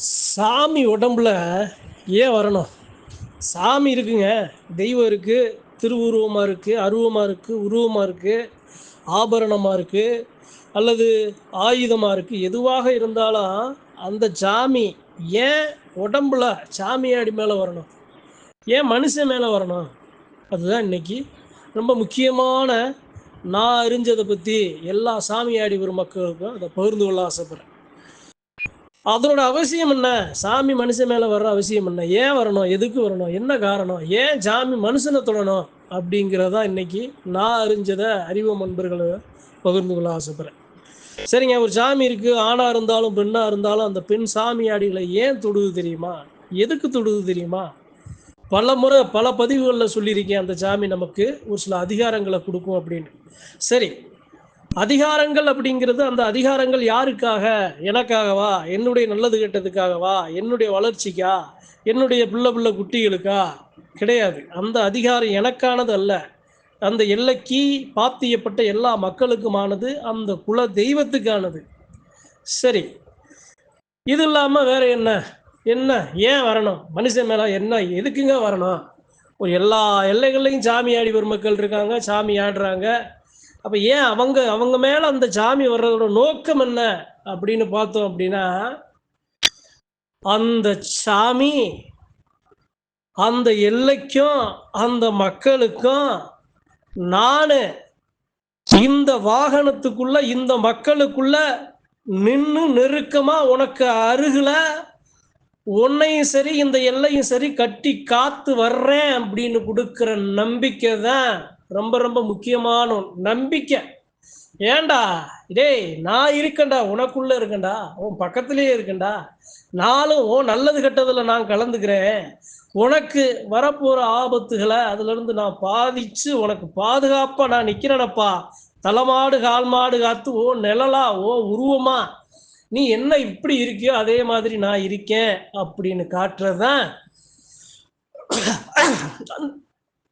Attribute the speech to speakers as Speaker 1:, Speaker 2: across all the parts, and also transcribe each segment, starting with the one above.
Speaker 1: சாமி உடம்புல ஏன் வரணும்? சாமி இருக்குங்க. தெய்வம் இருக்கு. திருவுருவமா இருக்கு, அருவமா இருக்கு, உருவமா இருக்கு, ஆபரணமா இருக்கு, அல்லது ஆயுதமா இருக்கு. எதுவாக இருந்தாலும் அந்த சாமி ஏன் உடம்புல சாமியாடி மேல வரணும்? ஏன் மனுஷன் மேல வரணும்? அதுதான் இன்னைக்கு ரொம்ப முக்கியமான நான் அறிஞ்சத பத்தி எல்லா சாமியாடி பெருமக்களுக்கும் அத பகிர்ந்து கொள்ள ஆசைப்படுறேன். அதனோட அவசியம் என்ன? சாமி மனுஷன் மேல வர்ற அவசியம் என்ன? ஏன் வரணும்? எதுக்கு வரணும்? என்ன காரணம்? ஏன் சாமி மனுஷனை தொடணும்? அப்படிங்கிறதா இன்னைக்கு நான் அறிஞ்சத அறிவு நண்பர்களை பகிர்ந்து கொள்ள ஆசைப்படுறேன். சரிங்க, ஒரு சாமி இருக்கு. ஆணா இருந்தாலும் பெண்ணா இருந்தாலும் அந்த பெண் சாமியாடிகளை ஏன் தொடுது தெரியுமா? எதுக்கு தொடுது தெரியுமா? பல முறை பல பதிவுகளில் சொல்லியிருக்கேன். அந்த சாமி நமக்கு ஒரு சில அதிகாரங்களை கொடுக்கும் அப்படின்னு. சரி, அதிகாரங்கள் அப்படிங்கிறது அந்த அதிகாரங்கள் யாருக்காக? எனக்காகவா? என்னுடைய நல்லது கெட்டதுக்காகவா? என்னுடைய வளர்ச்சிக்கா? என்னுடைய பிள்ளை குட்டிகளுக்கா? கிடையாது. அந்த அதிகாரம் எனக்கானது அல்ல. அந்த எல்லைக்கு பாத்தியப்பட்ட எல்லா மக்களுக்குமானது, அந்த குல தெய்வத்துக்கானது. சரி, இது இல்லாமல் வேற என்ன? என்ன ஏன் வரணும்? மனுஷன் மேலே என்ன எதுக்குங்க வரணும்? ஒரு எல்லா எல்லைகள்லையும் சாமி ஆடி பெருமக்கள் இருக்காங்க, சாமி ஆடுறாங்க. அப்போ ஏன் அவங்க அவங்க மேலே அந்த சாமி வர்றதோட நோக்கம் என்ன அப்படின்னு பார்த்தோம் அப்படின்னா, அந்த சாமி அந்த எல்லைக்கும் அந்த மக்களுக்கும் நான் இந்த வாகனத்துக்குள்ள இந்த மக்களுக்குள்ள நின்று நெருக்கமா உனக்கு அருகில உன்னையும் சரி இந்த எல்லையும் சரி கட்டி காத்து வர்றேன் அப்படின்னு கொடுக்கிற நம்பிக்கை தான் ரொம்ப ரொம்ப முக்கியமான நம்பிக்கை. ஏண்டா, டேய் நான் இருக்கேன்டா, உனக்குள்ள இருக்கேன்டா, உன் பக்கத்திலேயே இருக்கேன்டா, நானும் உன் நல்லது கெட்டதுல நான் கலந்துக்கிறேன். உனக்கு வரப்போற ஆபத்துகளை அதுல இருந்து நான் பாதிச்சு உனக்கு பாதுகாப்பா நான் நிக்கிறேனப்பா. தலைமாடு கால் மாடு காத்து ஓ நிழலா ஓ உருவமா நீ என்ன இப்படி இருக்கியோ அதே மாதிரி நான் இருக்கேன் அப்படின்னு காட்டுறதுதான்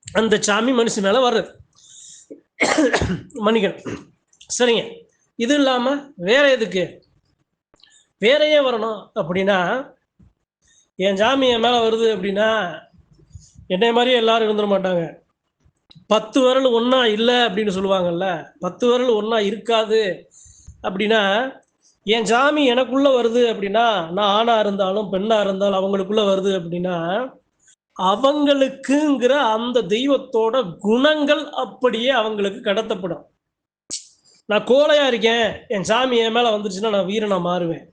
Speaker 1: அந்த சாமி மனுஷன் மேல வர்றது. மன்னிக்கணும். சரிங்க, இது இல்லாம வேற எதுக்கு? வேற ஏன் வரணும் அப்படின்னா, என் சாமி என் மேல வருது அப்படின்னா என்னை மாதிரியே எல்லாரும் இருந்துட மாட்டாங்க. 10 விரல் ஒன்றா இல்லை அப்படின்னு சொல்லுவாங்கல்ல. 10 விரல் ஒன்றா இருக்காது அப்படின்னா, என் சாமி எனக்குள்ளே வருது அப்படின்னா, நான் ஆணாக இருந்தாலும் பெண்ணாக இருந்தாலும் அவங்களுக்குள்ளே வருது அப்படின்னா, அவங்களுக்குங்கிற அந்த தெய்வத்தோட குணங்கள் அப்படியே அவங்களுக்கு கடத்தப்படும். நான் கோழையாக இருக்கேன், என் சாமி என் மேலே வந்துருச்சுன்னா நான் வீரனாக மாறுவேன்.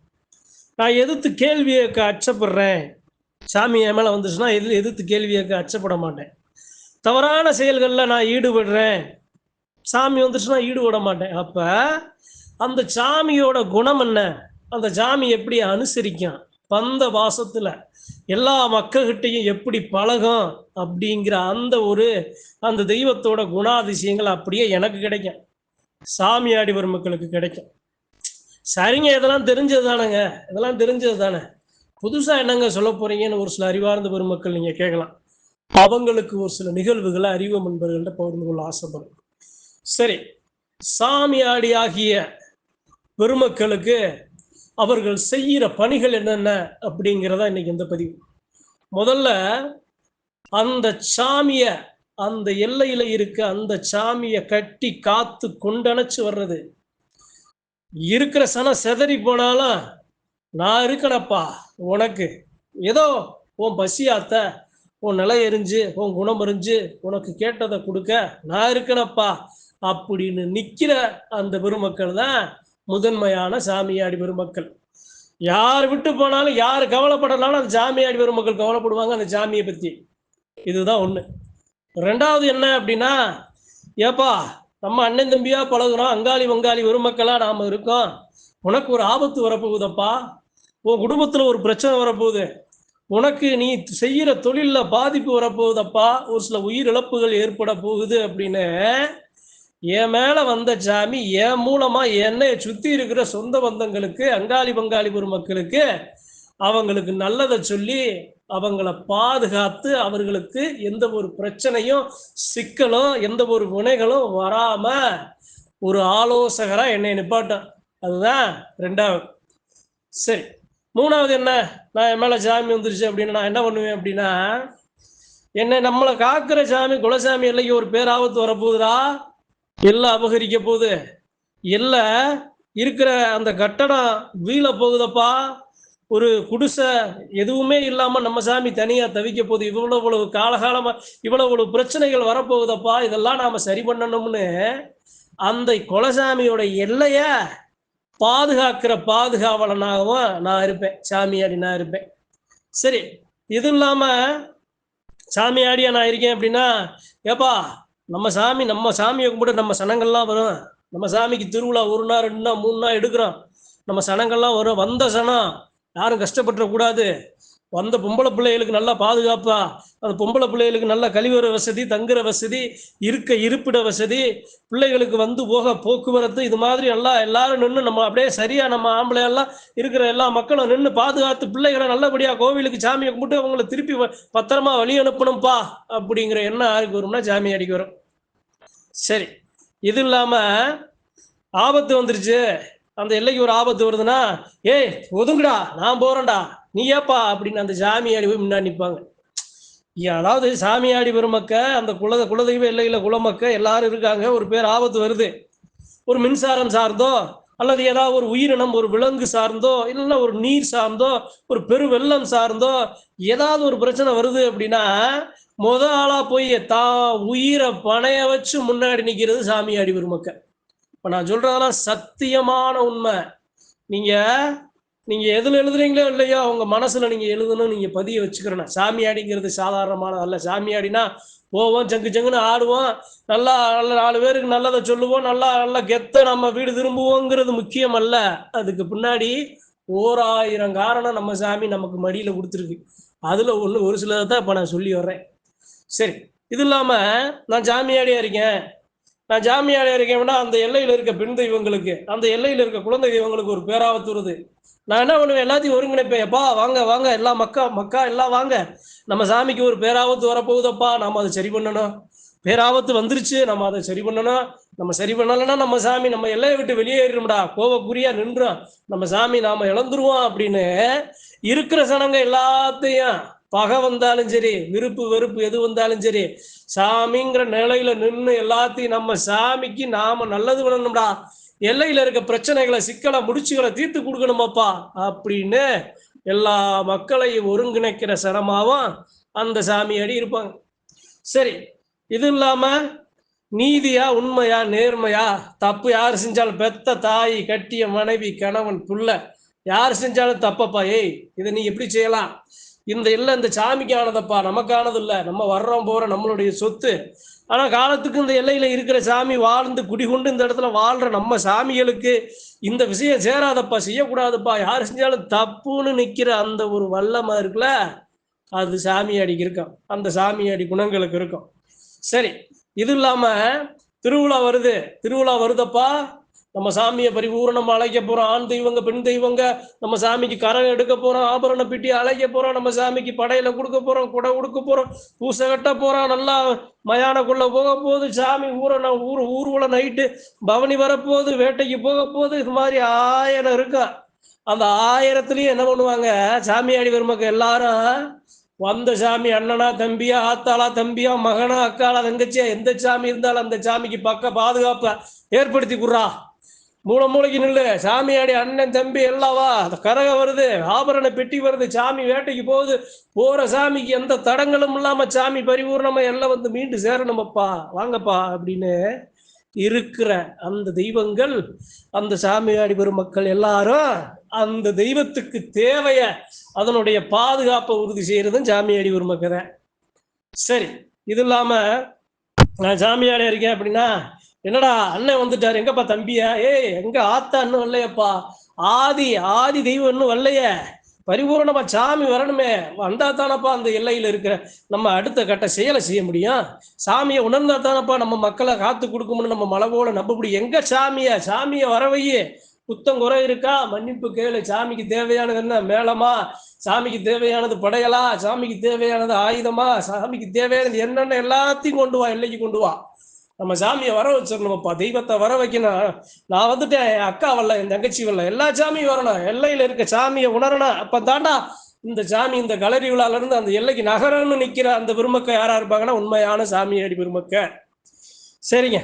Speaker 1: நான் எதிர்த்து கேள்வி கேட்க அச்சப்படுறேன், சாமி என் மேலே வந்துச்சுன்னா எதிர்த்து கேள்வி கேட்க அச்சப்பட மாட்டேன். தவறான செயல்களில் நான் ஈடுபடுறேன், சாமி வந்துச்சுன்னா ஈடுபட மாட்டேன். அப்போ அந்த சாமியோட குணம் என்ன? அந்த சாமி எப்படி அனுசரிக்கும்? பந்த வாசத்தில் எல்லா மக்கள்கிட்டையும் எப்படி பழகும் அப்படிங்கிற அந்த தெய்வத்தோட குணாதிசயங்கள் அப்படியே எனக்கு கிடைக்கும், சாமியாடி பெருமக்களுக்கு கிடைக்கும். சரிங்க, இதெல்லாம் தெரிஞ்சது தானேங்க, இதெல்லாம் தெரிஞ்சது தானே, புதுசாக என்னங்க சொல்ல போறீங்கன்னு ஒரு சில அறிவார்ந்த பெருமக்கள் நீங்கள் கேட்கலாம். அவங்களுக்கு ஒரு சில நிகழ்வுகளை அறிவு நண்பர்கள்ட்ட பகிர்ந்து கொள்ள ஆசைப்படும். சரி, சாமியாடி ஆகிய பெருமக்களுக்கு அவர்கள் செய்கிற பணிகள் என்னென்ன அப்படிங்கிறதா இன்னைக்கு இந்த பதிவு. முதல்ல அந்த சாமிய, அந்த எல்லையில இருக்க அந்த சாமியை கட்டி காத்து கொண்டணைச்சு வர்றது. இருக்கிற சனம் செதறி போனாலும் நான் இருக்கணப்பா உனக்கு, ஏதோ உன் பசியாத்த உன் நிலை எரிஞ்சு உன் குணம் எரிஞ்சு உனக்கு கேட்டதை கொடுக்க நான் இருக்கணப்பா அப்படின்னு நிற்கிற அந்த பெருமக்கள் தான் முதன்மையான சாமியாடி பெருமக்கள். யார் விட்டு போனாலும் யார் கவலைப்படனாலும் அந்த சாமியாடி பெருமக்கள் கவலைப்படுவாங்க அந்த சாமியை பற்றி. இதுதான் ஒன்று. ரெண்டாவது என்ன அப்படின்னா, ஏப்பா நம்ம அண்ணன் தம்பியா பழகுறோம், அங்காளி வங்காளி பெருமக்களா நாம் இருக்கோம், உனக்கு ஒரு ஆபத்து வரப்போகுதப்பா, உன் குடும்பத்தில் ஒரு பிரச்சனை வரப்போகுது, உனக்கு நீ செய்கிற தொழிலில் பாதிப்பு வரப்போகுதப்பா, ஒரு சில உயிரிழப்புகள் ஏற்பட போகுது அப்படின்னு என் மேலே வந்த சாமி என் மூலமாக என்னை சுற்றி இருக்கிற சொந்த பந்தங்களுக்கு, அங்காளி பங்காளி பெருமக்களுக்கு அவங்களுக்கு நல்லதை சொல்லி அவங்கள பாதுகாத்து அவர்களுக்கு எந்த ஒரு பிரச்சனையும் சிக்கலும் எந்த ஒரு வினைகளும் வராம ஒரு ஆலோசகராக என்னை நிப்பாட்டும். அதுதான் ரெண்டாவது. சரி, மூணாவது என்ன, நான் என் மேல சாமி வந்துருச்சு அப்படின்னு நான் என்ன பண்ணுவேன் அப்படின்னா, என்ன நம்மளை காக்கிற சாமி குலசாமி எல்லைக்கு ஒரு பேராபத்து வரப்போகுதுடா, எல்லாம் அபகரிக்க போகுது, எல்லாம் இருக்கிற அந்த கட்டடம் வீழ போகுதப்பா, ஒரு குடிசை எதுவுமே இல்லாம நம்ம சாமி தனியா தவிக்க போகுது, இவ்வளவு காலகாலமா இவ்வளவு பிரச்சனைகள் வரப்போகுதப்பா, இதெல்லாம் நாம சரி பண்ணணும்னு அந்த குலசாமியோட எல்லைய பாதுகாக்கிற பாதுகாவலனாகவும் நான் இருப்பேன், சாமியாடி நான் இருப்பேன். சரி, இது இல்லாம சாமியாடியா நான் இருக்கேன் அப்படின்னா, ஏப்பா நம்ம சாமியை கும்பிட்டு நம்ம சனங்கள்லாம் வரும், நம்ம சாமிக்கு திருவிழா 1 நாள் 2 நாள் 3 நாள் எடுக்கிறோம், நம்ம சனங்கள்லாம் வரும், வந்த சனம் யாரும் கஷ்டப்பட்டுறக்கூடாது, வந்த பொம்பளை பிள்ளைகளுக்கு நல்லா பாதுகாப்பா, அந்த பொம்பளை பிள்ளைகளுக்கு நல்ல கழிவற வசதி, தங்குற வசதி, இருப்பிட வசதி, பிள்ளைகளுக்கு வந்து போக போக்குவரத்து, இது மாதிரி நல்லா எல்லாரும் நின்று நம்ம அப்படியே சரியா நம்ம ஆம்பளை எல்லாம் இருக்கிற எல்லா மக்களும் நின்று பாதுகாத்து பிள்ளைகளை நல்லபடியா கோவிலுக்கு சாமியை கும்பிட்டு அவங்களை திருப்பி பத்திரமா வழி அனுப்பணும்ப்பா அப்படிங்கிற எண்ணம் யாருக்கு வரும்னா சாமி அடிக்க வரும். சரி, இது இல்லாம ஆபத்து வந்துருச்சு, அந்த எல்லைக்கு ஒரு ஆபத்து வருதுன்னா, ஏய் ஒதுங்குடா நான் போறேன்டா நீ ஏப்பா அப்படின்னு அந்த சாமியாடி போய் முன்னாடி நிற்பாங்க. அதாவது சாமியாடி பெருமக்க அந்த குலதெய்வ எல்லையில குலமக்க எல்லாரும் இருக்காங்க, ஒரு பேர் ஆபத்து வருது, ஒரு மின்சாரம் சார்ந்தோ அல்லது ஏதாவது ஒரு உயிரினம் ஒரு விலங்கு சார்ந்தோ இல்லைன்னா ஒரு நீர் சார்ந்தோ ஒரு பெரு வெள்ளம் சார்ந்தோ ஏதாவது ஒரு பிரச்சனை வருது அப்படின்னா முத ஆளா போய் உயிரை பணைய வச்சு முன்னாடி நிற்கிறது சாமியாடி பெருமக்க. இப்ப நான் சொல்றதெல்லாம் சத்தியமான உண்மை. நீங்க எதுல எழுதுறீங்களோ இல்லையோ உங்க மனசுல நீங்க எழுதணும், நீங்க பதிய வச்சுக்கிறேன். சாமியாடிங்கிறது சாதாரணமான அல்ல. சாமியாடினா போவோம், ஜங்குன்னு ஆடுவோம், நல்லா நல்ல 4 பேருக்கு நல்லதை சொல்லுவோம், நல்லா கெத்த நம்ம வீடு திரும்புவோங்கிறது முக்கியம் அல்ல. அதுக்கு பின்னாடி 1000 காரணம் நம்ம சாமி நமக்கு மடியில கொடுத்துருக்கு. அதுல ஒரு சிலதை தான் இப்ப நான் சொல்லி வர்றேன். சரி, இது இல்லாம நான் சாமியாடியா இருக்கேன், நான் ஜாமியாடியா இருக்கேன்னா அந்த எல்லையில இருக்க பெண் தெய்வங்களுக்கு, அந்த எல்லையில இருக்க குழந்தை தெய்வங்களுக்கு ஒரு பேராபத்து வருது. நான் என்ன பண்ணுவேன், எல்லாத்தையும் ஒருங்கிணைப்பேன். எப்பா வாங்க எல்லாம் மக்கா எல்லாம் வாங்க, நம்ம சாமிக்கு ஒரு பேராபத்து வரப்போகுதப்பா, நாம அதை சரி பண்ணணும், பேராபத்து வந்துருச்சு நம்ம அதை சரி பண்ணணும், நம்ம சரி பண்ணலைன்னா நம்ம சாமி நம்ம எல்லையை விட்டு வெளியேறிடும்டா, கோவக்குறியா நின்றோம், நம்ம சாமி நாம இழந்துருவோம் அப்படின்னு இருக்கிற சனங்க எல்லாத்தையும் பகை வந்தாலும் சரி விருப்பு வெறுப்பு எது வந்தாலும் சரி சாமிங்கிற நிலையில நின்று எல்லாத்தையும் நம்ம சாமிக்கு நாம நல்லது பண்ணணும்டா, எல்லையில இருக்க பிரச்சனைகளை சிக்கலை முடிச்சுகளை தீர்த்து கொடுக்கணுமாப்பா அப்படின்னு எல்லா மக்களையும் ஒருங்கிணைக்கிற சனமாவும் அந்த சாமியாடி இருப்பாங்க. சரி, இது இல்லாம நீதியா உண்மையா நேர்மையா, தப்பு யார் செஞ்சாலும் பெத்த தாய் கட்டிய மனைவி கணவன் புள்ள யார் செஞ்சாலும் தப்பப்பா, ஏய் இதை நீ எப்படி செய்யலாம், இந்த இல்லை இந்த சாமிக்கு ஆனதப்பா நமக்கானது இல்லை, நம்ம வர்றோம் போற நம்மளுடைய சொத்து, ஆனா காலத்துக்கு இந்த எல்லையில இருக்கிற சாமி வாழ்ந்து குடிகொண்டு இந்த இடத்துல வாழ்ற நம்ம சாமிகளுக்கு இந்த விஷயம் சேராதப்பா, செய்யக்கூடாதுப்பா, யார் செஞ்சாலும் தப்புன்னு நிக்கிற அந்த ஒரு வல்லமா இருக்குல்ல, அது சாமியாடிக்கு இருக்கும், அந்த சாமியாடி குணங்களுக்கு இருக்கும். சரி, இது இல்லாம திருவிழா வருதப்பா, நம்ம சாமியை பரிபூரணம் அழைக்க போறோம், ஆண் தெய்வங்க பெண் தெய்வங்க, நம்ம சாமிக்கு கரம் எடுக்க போறோம், ஆபரண பெட்டி அழைக்க போறோம், நம்ம சாமிக்கு படையில கொடுக்க போறோம், குடை கொடுக்க போறோம், பூசை கட்ட போறோம், நல்லா மயானக்குள்ள போக போகுது சாமி, ஊர்வலம் நைட்டு பவனி வரப்போகுது, வேட்டைக்கு போக போகுது, இது மாதிரி 1000 இருக்கா. அந்த 1000த்துலயும் என்ன பண்ணுவாங்க சாமியாடி பெருமக்கள் எல்லாரும், வந்த சாமி அண்ணனா தம்பியா ஆத்தாளா தம்பியா மகனா அக்காளா தங்கச்சியா எந்த சாமி இருந்தாலும் அந்த சாமிக்கு பக்க பாதுகாப்ப ஏற்படுத்தி குடுறா, மூளைக்கு நில்லு, சாமியாடி அண்ணன் தம்பி எல்லாவா, கரகம் வருது, ஆபரண பெட்டி வருது, சாமி வேட்டைக்கு போகுது, போற சாமிக்கு எந்த தடங்களும் இல்லாம சாமி பரிபூர்ணமா எல்லாம் வந்து மீண்டு சேரணுமப்பா வாங்கப்பா அப்படின்னு இருக்கிற அந்த தெய்வங்கள், அந்த சாமியாடி பெருமக்கள் எல்லாரும் அந்த தெய்வத்துக்கு தேவைய அதனுடைய பாதுகாப்பை உறுதி செய்யறதும் சாமியாடி பெருமக்கள் தான். சரி, இது இல்லாம நான் சாமியாடி இருக்கேன் அப்படின்னா, என்னடா அண்ணன் வந்துட்டாரு எங்கப்பா தம்பியா, ஏய் எங்க ஆத்தா இன்னும் வரலையப்பா, ஆதி தெய்வம் இன்னும் வரலையே, பரிபூர்ணமா சாமி வரணுமே, வந்தா தானப்பா அந்த எல்லையில இருக்கிற நம்ம அடுத்த கட்ட செயலை செய்ய முடியும், சாமியை உணர்ந்தா தானப்பா நம்ம மக்களை காத்து கொடுக்கும்னு நம்ம மலை போல நம்ப முடியும், எங்க சாமியை வரவையே, குத்தம் குறை இருக்கா மன்னிப்பு கேளு, சாமிக்கு தேவையானது என்ன மேளமா, சாமிக்கு தேவையானது படையலா, சாமிக்கு தேவையானது ஆயுதமா, சாமிக்கு தேவையானது என்னென்ன எல்லாத்தையும் கொண்டு வா, எல்லைக்கு கொண்டு வா, நம்ம சாமியை வர வச்சிடணும்ப்பா, தெய்வத்தை வர வைக்கணும். நான் வந்துட்டேன், என் அக்கா வரல, என் தங்கச்சி வரல, எல்லா சாமியும் வரணும், எல்லையில இருக்க சாமியை உணரணும். அப்ப தாண்டா இந்த சாமி இந்த கலரி விழால இருந்து அந்த எல்லைக்கு நகரம்னு நிக்கிற அந்த பெருமக்க யாரா இருப்பாங்கன்னா உண்மையான சாமியாடி பெருமக்க. சரிங்க.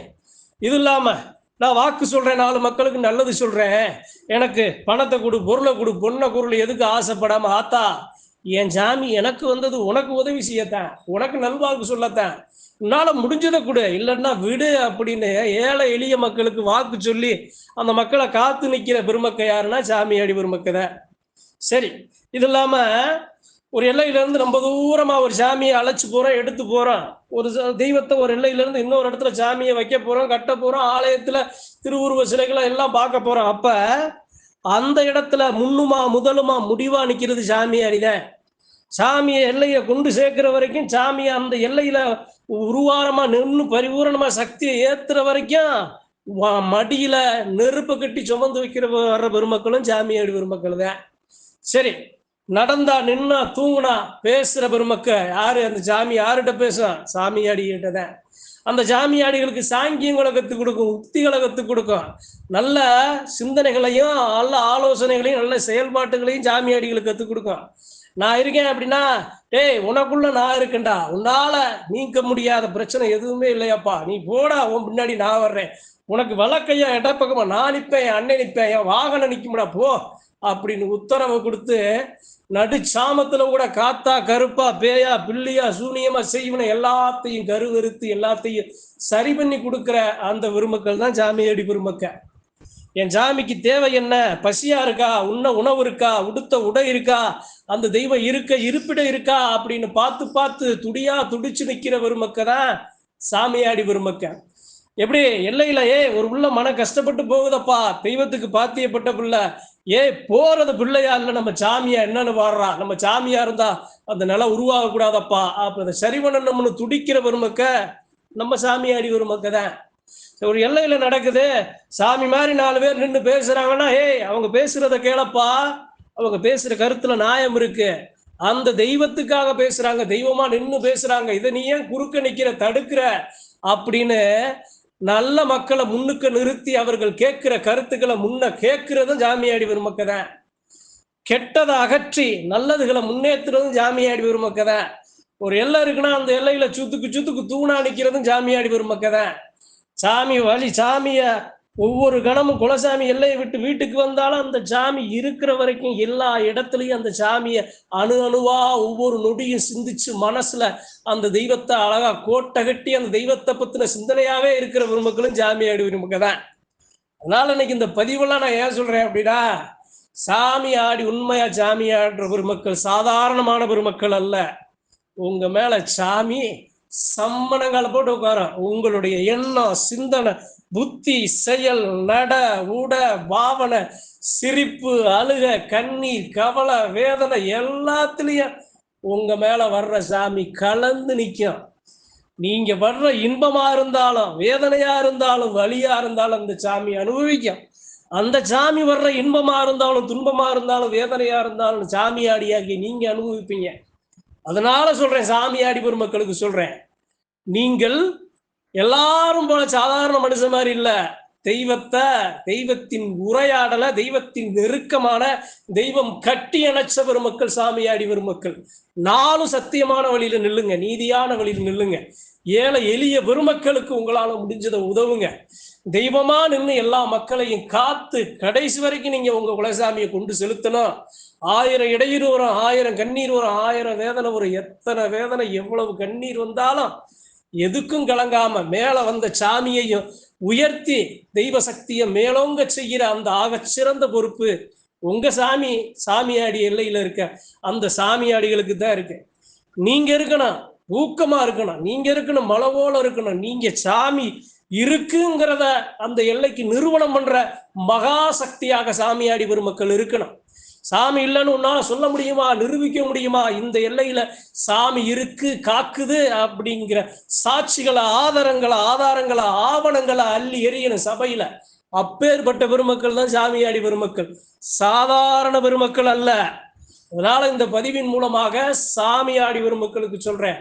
Speaker 1: இது இல்லாம நான் வாக்கு சொல்றேன், 4 மக்களுக்கு நல்லது சொல்றேன், எனக்கு பணத்தை கொடு, பொருளை கொடு, பொண்ணை பொருள் எதுக்கு ஆசைப்படாம, ஆத்தா என் சாமி எனக்கு வந்தது உனக்கு உதவி செய்யத்தான், உனக்கு நல்வாக்கு சொல்லத்தான், உன்னால முடிஞ்சதை கொடு, இல்லைன்னா விடு அப்படின்னு ஏழை எளிய மக்களுக்கு வாக்கு சொல்லி அந்த மக்களை காத்து நிக்கிற பெருமக்க யாருன்னா சாமியாடி பெருமக்கத. சரி. இது இல்லாம ஒரு எல்லையில இருந்து ரொம்ப தூரமா ஒரு சாமியை அழைச்சு போறோம், எடுத்து போறோம், ஒரு தெய்வத்தை ஒரு எல்லையில இருந்து இன்னொரு இடத்துல சாமியை வைக்க போறோம், கட்ட போறோம், ஆலயத்துல திருவுருவ சிலைகளை எல்லாம் பார்க்க போறோம். அப்ப அந்த இடத்துல முன்னுமா முதலுமா முடிவா நிக்கிறது சாமியாடிதான். சாமியை எல்லையை கொண்டு சேர்க்கிற வரைக்கும், சாமியை அந்த எல்லையில உருவாரமா நின்று பரிபூரணமா சக்தியை ஏத்துற வரைக்கும் மடியில நெருப்பு கட்டி சுமந்து வைக்கிற வர்ற பெருமக்களும் சாமியாடி பெருமக்கள் தான். சரி. நடந்தா நின்னா தூங்குனா பேசுற பெருமக்க யாரு? அந்த சாமி யாருகிட்ட பேசும்? சாமியாடிகிட்ட தான். அந்த சாமியாடிகளுக்கு சாங்கியங்களை கற்றுக் கொடுக்கும், உக்திகளை கற்றுக் கொடுக்கும், நல்ல சிந்தனைகளையும் நல்ல ஆலோசனைகளையும் நல்ல செயல்பாட்டுகளையும் சாமியாடிகளுக்கு கற்றுக் கொடுக்கும். நான் இருக்கேன் அப்படின்னா, டேய் உனக்குள்ள நான் இருக்கேன்டா, உன்னால நீக்க முடியாத பிரச்சனை எதுவுமே இல்லையாப்பா, நீ போடா, உன் பின்னாடி நான் வர்றேன், உனக்கு வழக்கையா இடப்பக்கமா நான் நிற்பேன், என் அண்ணன் நிற்பேன், என் வாகனம் நிற்கும்டா போ அப்படின்னு உத்தரவை கொடுத்து நடு சாமத்துல கூட காத்தா கருப்பா பேயா பில்லியா சூனியமா செய்வன எல்லாத்தையும் கருவறுத்து எல்லாத்தையும் சரி பண்ணி கொடுக்குற அந்த பெருமக்கள் தான் சாமியாடி பெருமக்க. என் சாமிக்கு தேவை என்ன? பசியா இருக்கா, உண்ண உணவு இருக்கா, உடுத்த உடை இருக்கா, அந்த தெய்வம் இருப்பிடம் இருக்கா அப்படின்னு பார்த்து பார்த்து துடியா துடிச்சு நிக்கிற பெருமக்க தான் சாமியாடி பெருமக்க. எப்படி எல்லையில ஒரு உள்ள மன கஷ்டப்பட்டு போகுதப்பா, தெய்வத்துக்கு பாத்தியப்பட்ட பிள்ளை, போறது பிள்ளையா இல்ல நம்ம சாமியா என்னன்னு பாடுறா, நம்ம சாமியா இருந்தா அந்த நிலம் உருவாக கூடாதப்பா, அப்ப அதை சரி பண்ணணும்னு துடிக்கிற பெருமக்க நம்ம சாமியாடி பெருமக்க தான். ஒரு எல்லையில நடக்குது, சாமி மாதிரி 4 பேர் நின்று பேசுறாங்கன்னா, அவங்க பேசுறத கேளப்பா, அவங்க பேசுற கருத்துல நியாயம் இருக்கு, அந்த தெய்வத்துக்காக பேசுறாங்க, தெய்வமா நின்று பேசுறாங்க, இதை நீ ஏன் குறுக்க நிக்கிற, தடுக்கிற அப்படின்னு நல்ல மக்களை முன்னுக்கு நிறுத்தி அவர்கள் கேட்கிற கருத்துக்களை முன்ன கேட்கிறதும் சாமியாடி பெருமக்க தான். கெட்டதை அகற்றி நல்லதுகளை முன்னேற்றுறதும் சாமியாடி பெருமக்க தான். ஒரு எல்லை இருக்குன்னா அந்த எல்லையில சுத்துக்கு தூணா நிக்கிறதும் சாமியாடி பெருமக்க தான். சாமிய ஒவ்வொரு கணமும் குலசாமி எல்லையை விட்டு வீட்டுக்கு வந்தாலும் அந்த சாமி இருக்கிற வரைக்கும் எல்லா இடத்துலையும் அந்த சாமியை அணுவா ஒவ்வொரு நொடியும் சிந்திச்சு மனசுல அந்த தெய்வத்தை அழகா கோட்டை கட்டி அந்த தெய்வத்தை பத்தின சிந்தனையாவே இருக்கிற பெருமக்களும் சாமியாடி பெருமக்க தான். அதனால இன்னைக்கு இந்த பதிவெல்லாம் நான் ஏன் சொல்றேன் அப்படின்னா, சாமி ஆடி உண்மையா சாமியாடுற பெருமக்கள் சாதாரணமான பெருமக்கள் அல்ல. உங்க மேல சாமி சம்மணங்களை போட்டு உட்காரும். உங்களுடைய எண்ணம், சிந்தனை, புத்தி, செயல், நட, உட, பாவனை, சிரிப்பு, அழுக, கண்ணீர், கவலை, வேதனை எல்லாத்துலயும் உங்க மேல வர்ற சாமி கலந்து நிற்கும். நீங்க வர்ற இன்பமா இருந்தாலும் வேதனையா இருந்தாலும் வலியா இருந்தாலும் அந்த சாமி அனுபவிக்கும். அந்த சாமி வர்ற இன்பமா இருந்தாலும் துன்பமா இருந்தாலும் வேதனையா இருந்தாலும் சாமியாடியாகி நீங்க அனுபவிப்பீங்க. அதனால சொல்றேன், சாமியாடி பெருமக்களுக்கு சொல்றேன், நீங்கள் எல்லாரும் போல சாதாரண மனுஷன் மாதிரி இல்ல, தெய்வத்தின் உரையாடல, தெய்வத்தின் நெருக்கமான தெய்வம் கட்டி அணைச்ச பெருமக்கள் சாமியாடி பெருமக்கள். 4 சத்தியமான வழியில நில்லுங்க, நீதியான வழியில நில்லுங்க, ஏழை எளிய பெருமக்களுக்கு உங்களால முடிஞ்சதை உதவுங்க, தெய்வமா நின்று எல்லா மக்களையும் காத்து கடைசி வரைக்கும் நீங்க உங்க குலசாமியை கொண்டு செலுத்தணும். 1000 இடையூறு வரும், 1000 கண்ணீர் வரும், 1000 வேதனை வரும், எத்தனை வேதனை எவ்வளவு கண்ணீர் வந்தாலும் எதுக்கும் கலங்காம மேல வந்த சாமியையும் உயர்த்தி தெய்வ சக்தியை மேலோங்க செய்கிற அந்த ஆகச்சிறந்த பொறுப்பு உங்க சாமியாடி எல்லையில இருக்க அந்த சாமியாடிகளுக்கு தான் இருக்கு. நீங்க இருக்கணும், ஊக்கமா இருக்கணும், நீங்க இருக்கணும், மலவோல இருக்கணும், நீங்க சாமி இருக்குங்கிறத அந்த எல்லைக்கு நிறுவனம் பண்ற மகா சக்தியாக சாமியாடி பெருமக்கள் இருக்கணும். சாமி இல்லைன்னு உன்னால சொல்ல முடியுமா, நிரூபிக்க முடியுமா? இந்த எல்லையில சாமி இருக்கு, காக்குது அப்படிங்கிற சாட்சிகளை, ஆதாரங்களை, ஆவணங்களை அள்ளி எறியணும் சபையில. அப்பேற்பட்ட பெருமக்கள் தான் சாமியாடி பெருமக்கள், சாதாரண பெருமக்கள் அல்ல. அதனால இந்த பதிவின் மூலமாக சாமியாடி பெருமக்களுக்கு சொல்றேன்,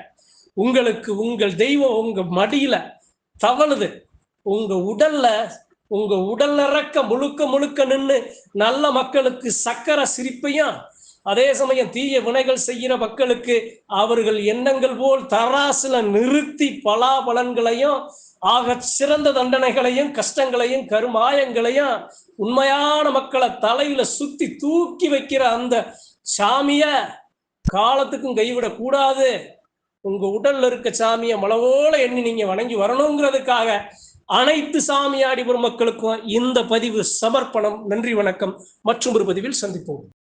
Speaker 1: உங்களுக்கு உங்கள் தெய்வம் உங்க மடியில தவழுது. உங்க உடல்ல உங்க உடல் இறக்க முழுக்க முழுக்க நின்று நல்ல மக்களுக்கு சக்கர சிரிப்பையும், அதே சமயம் தீய வினைகள் செய்கிற மக்களுக்கு அவர்கள் எண்ணங்கள் போல் தராசுல நிறுத்தி பலாபலன்களையும் ஆக சிறந்த தண்டனைகளையும் கஷ்டங்களையும் கருமாயங்களையும் உண்மையான மக்களை தலையில சுத்தி தூக்கி வைக்கிற அந்த சாமிய காலத்துக்கும் கைவிடக் கூடாது. உங்க உடல்ல இருக்க சாமிய மலவோல எண்ணி நீங்க வணங்கி வரணுங்கிறதுக்காக அனைத்து சாமியாடி பெருமக்களுக்கும் இந்த பதிவு சமர்ப்பணம். நன்றி, வணக்கம். மற்றும் ஒரு பதிவில் சந்திப்போம்.